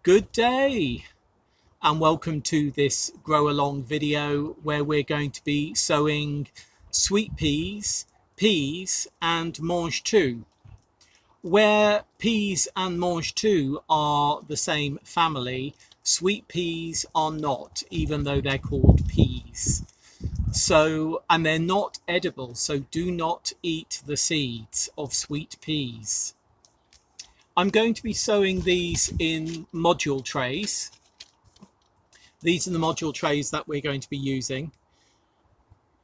Good day and welcome to this grow along video where we're going to be sowing sweet peas, and mangetout. Where peas and mangetout are the same family, sweet peas are not, even though they're called peas. And they're not edible, so do not eat the seeds of sweet peas. I'm going to be sowing these in module trays. These are the module trays that we're going to be using.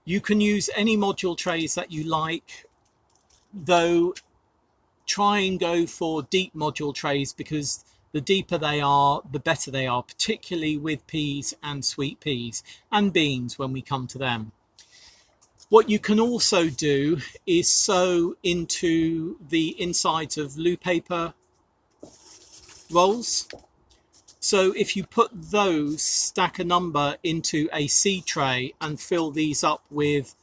You can use any module trays that you like, though try and go for deep module trays because the deeper they are, the better they are, particularly with peas and sweet peas and beans when we come to them. What you can also do is sow into the insides of loo paper rolls. So if you put those, stack a number into a seed tray and fill these up with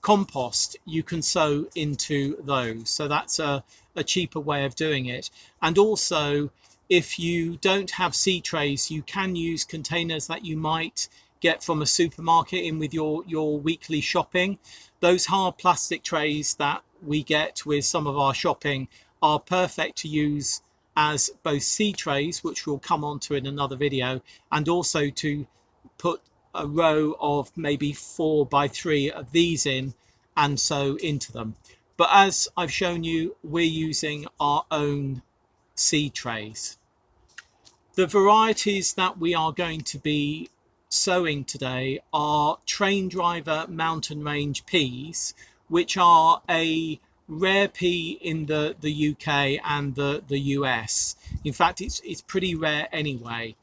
compost, you can sow into those. So that's a cheaper way of doing it. And also, if you don't have seed trays, you can use containers that you might get from a supermarket in with your weekly shopping. Those hard plastic trays that we get with some of our shopping are perfect to use as both seed trays, which we'll come on to in another video, and also to put a row of maybe 4 by 3 of these in and sow into them. But as I've shown you, we're using our own seed trays. The varieties that we are going to be sowing today are Traindriver mountain range peas, which are a rare pea in the UK and the US. In fact, it's pretty rare anyway.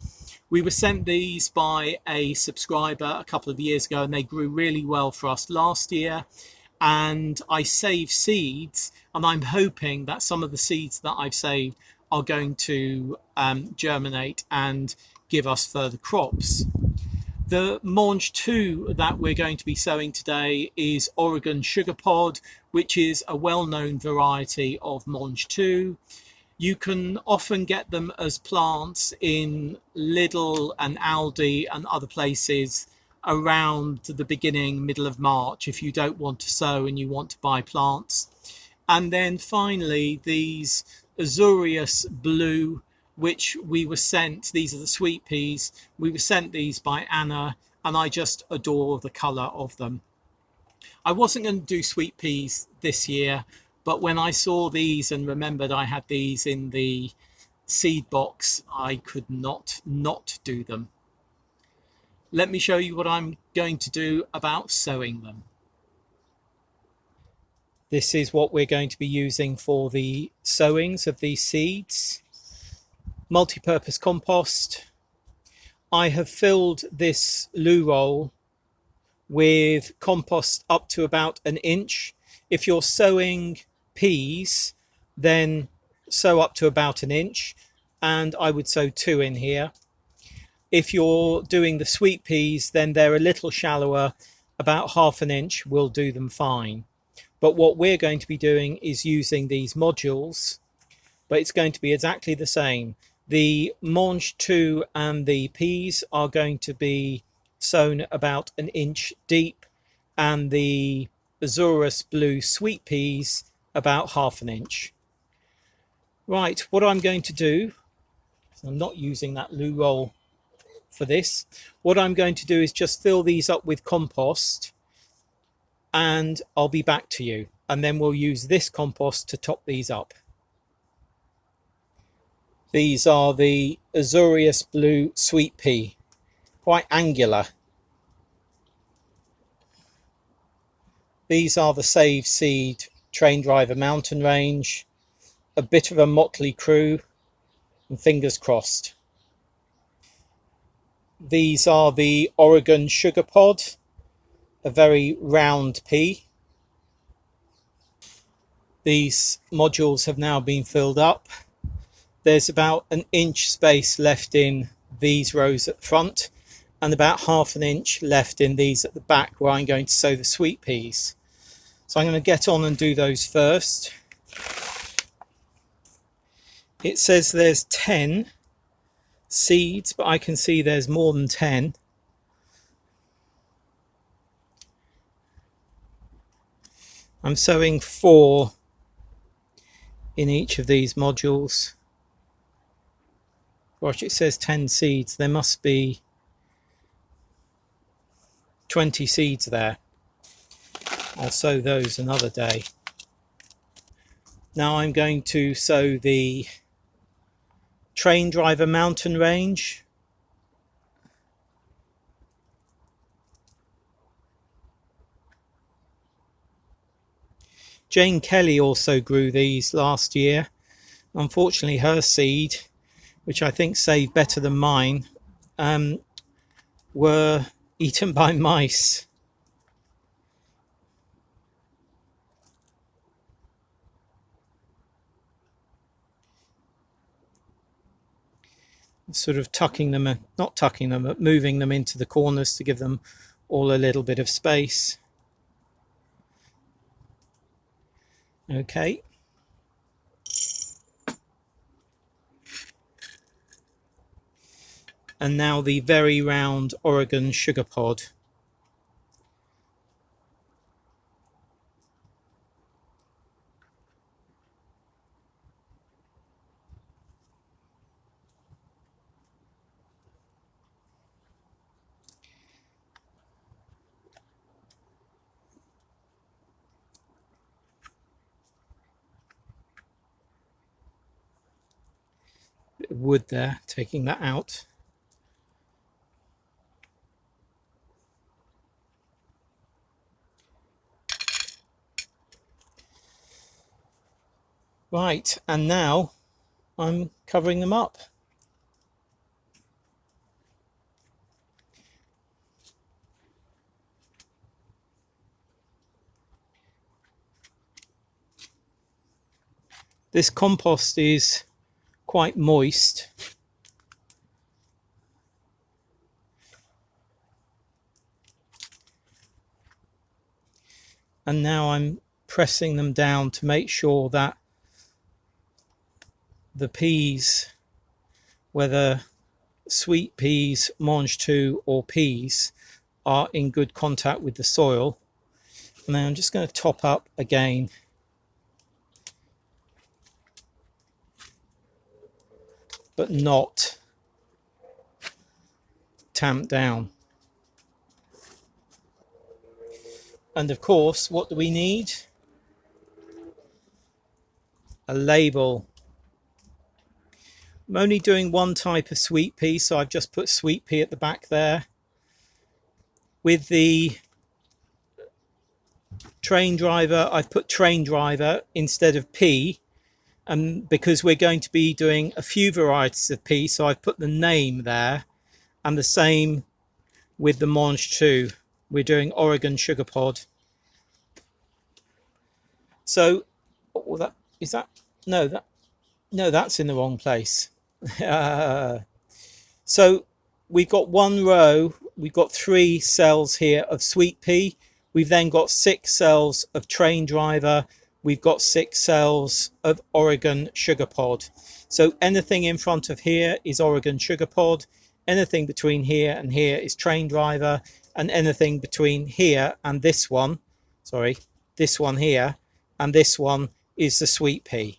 We were sent these by a subscriber a couple of years ago and they grew really well for us last year. And I saved seeds, and I'm hoping that some of the seeds that I've saved are going to germinate and give us further crops. The mangetout that we're going to be sowing today is Oregon sugar pod, which is a well-known variety of mangetout. You can often get them as plants in Lidl and Aldi and other places around the beginning, middle of March, if you don't want to sow and you want to buy plants. And then finally, these Azurius blue, which we were sent, these are the sweet peas, we were sent these by Anna, and I just adore the colour of them. I wasn't going to do sweet peas this year, but when I saw these and remembered I had these in the seed box, I could not do them. Let me show you what I'm going to do about sowing them. This is what we're going to be using for the sowings of these seeds. Multi-purpose compost. I have filled this loo roll with compost up to about 1 inch. If you're sowing peas, then sow up to about 1 inch, and I would sow 2 in here. If you're doing the sweet peas, then they're a little shallower, about 1/2 inch will do them fine. But what we're going to be doing is using these modules, but it's going to be exactly the same. The mangetout and the peas are going to be sown about 1 inch deep, and the Azurius blue sweet peas about 1/2 inch. Right, what I'm going to do, I'm not using that loo roll for this. What I'm going to do is just fill these up with compost, and I'll be back to you, and then we'll use this compost to top these up. These are the Azurius blue sweet pea, quite angular. These are the saved seed Traindriver mountain range, a bit of a motley crew, and fingers crossed. These are the Oregon sugar pod, a very round pea. These modules have now been filled up. There's about 1 inch space left in these rows at the front and about 1/2 inch left in these at the back where I'm going to sow the sweet peas. So I'm going to get on and do those first. It says there's 10 seeds, but I can see there's more than 10. I'm sowing 4 in each of these modules. Gosh, it says 10 seeds. There must be 20 seeds there. I'll sow those another day. Now I'm going to sow the Traindriver mountain range. Jane Kelly also grew these last year. Unfortunately, her seed, which I think saved better than mine, were eaten by mice. Sort of tucking them, not tucking them, but moving them into the corners to give them all a little bit of space. Okay. And now the very round Oregon sugar pod. Bit of wood there, taking that out. Right, and now I'm covering them up. This compost is quite moist. And now I'm pressing them down to make sure that the peas, whether sweet peas, Mangetout or peas, are in good contact with the soil. And then I'm just going to top up again. But not tamp down. And of course, what do we need? A label. I'm only doing one type of sweet pea, so I've just put sweet pea at the back there. With the Traindriver, I've put Traindriver instead of pea, and because we're going to be doing a few varieties of pea, so I've put the name there. And the same with the Mangetout. We're doing Oregon sugar pod. So, oh, that is that. No, that's in the wrong place. So we've got one row. We've got 3 cells here of sweet pea. We've then got 6 cells of Traindriver. We've got 6 cells of Oregon sugar pod. So anything in front of here is Oregon sugar pod. Anything between here and here is Traindriver, and anything between here and this one, this one here and this one is the sweet pea.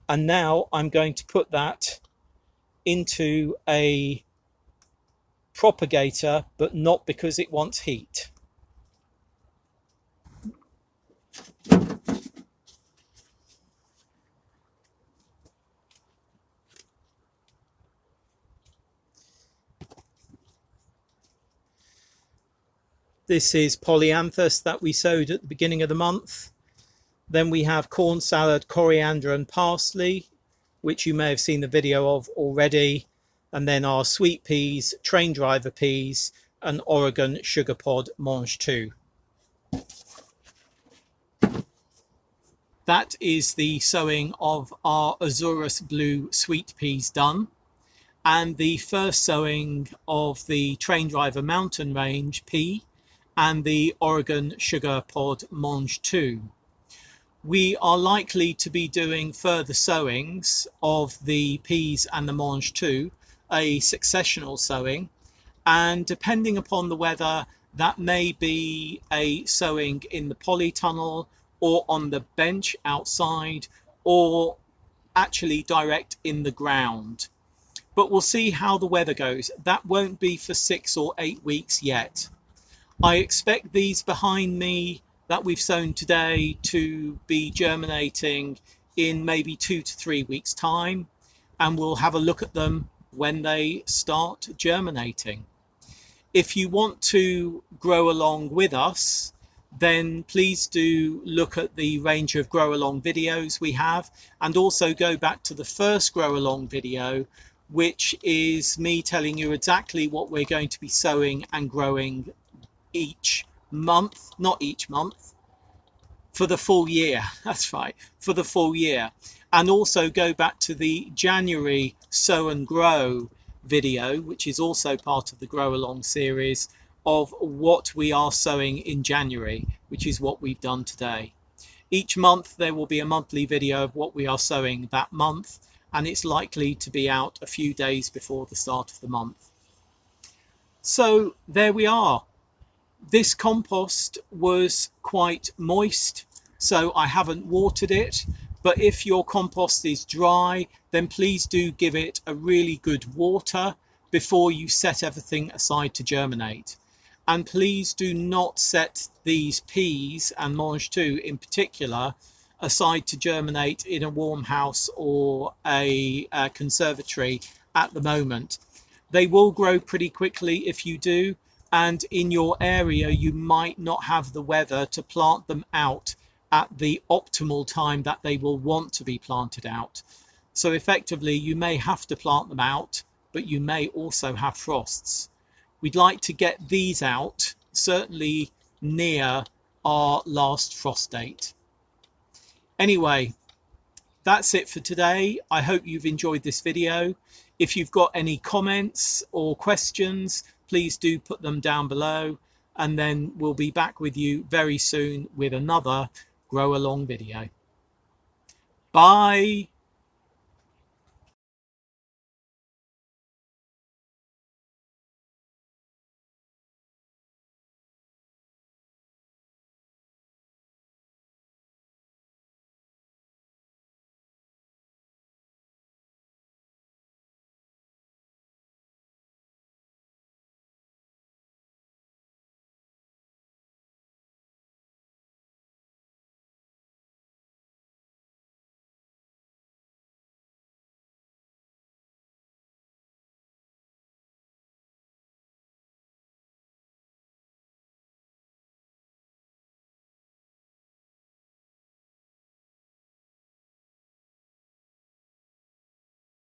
And now I'm going to put that into a propagator, but not because it wants heat. This is polyanthus that we sowed at the beginning of the month. Then we have corn salad, coriander and parsley, which you may have seen the video of already. And then our sweet peas, Traindriver peas and Oregon sugar pod Mangetout. That is the sowing of our Azurius blue sweet peas done. And the first sowing of the Traindriver mountain range pea and the Oregon sugar pod Mangetout. We are likely to be doing further sowings of the peas and the Mangetout a successional sowing, and depending upon the weather, that may be a sowing in the polytunnel or on the bench outside, or actually direct in the ground. But we'll see how the weather goes. That won't be for 6 or 8 weeks yet. I expect these behind me that we've sown today to be germinating in maybe 2 to 3 weeks time, and we'll have a look at them when they start germinating. If you want to grow along with us, then please do look at the range of grow along videos we have, and also go back to the first grow along video, which is me telling you exactly what we're going to be sowing and growing each month, not each month, for the full year. That's right, for the full year. And also go back to the January sow and grow video, which is also part of the grow along series, of what we are sowing in January, which is what we've done today. Each month there will be a monthly video of what we are sowing that month, and it's likely to be out a few days before the start of the month. So there we are. This compost was quite moist, so I haven't watered it, but if your compost is dry, then please do give it a really good water before you set everything aside to germinate. And please do not set these peas and mangetout in particular aside to germinate in a warm house or a conservatory at the moment. They will grow pretty quickly if you do, and in your area you might not have the weather to plant them out at the optimal time that they will want to be planted out. So effectively you may have to plant them out, but you may also have frosts. We'd like to get these out certainly near our last frost date. Anyway, that's it for today. I hope you've enjoyed this video. If you've got any comments or questions, please do put them down below, and then we'll be back with you very soon with another grow along video. Bye.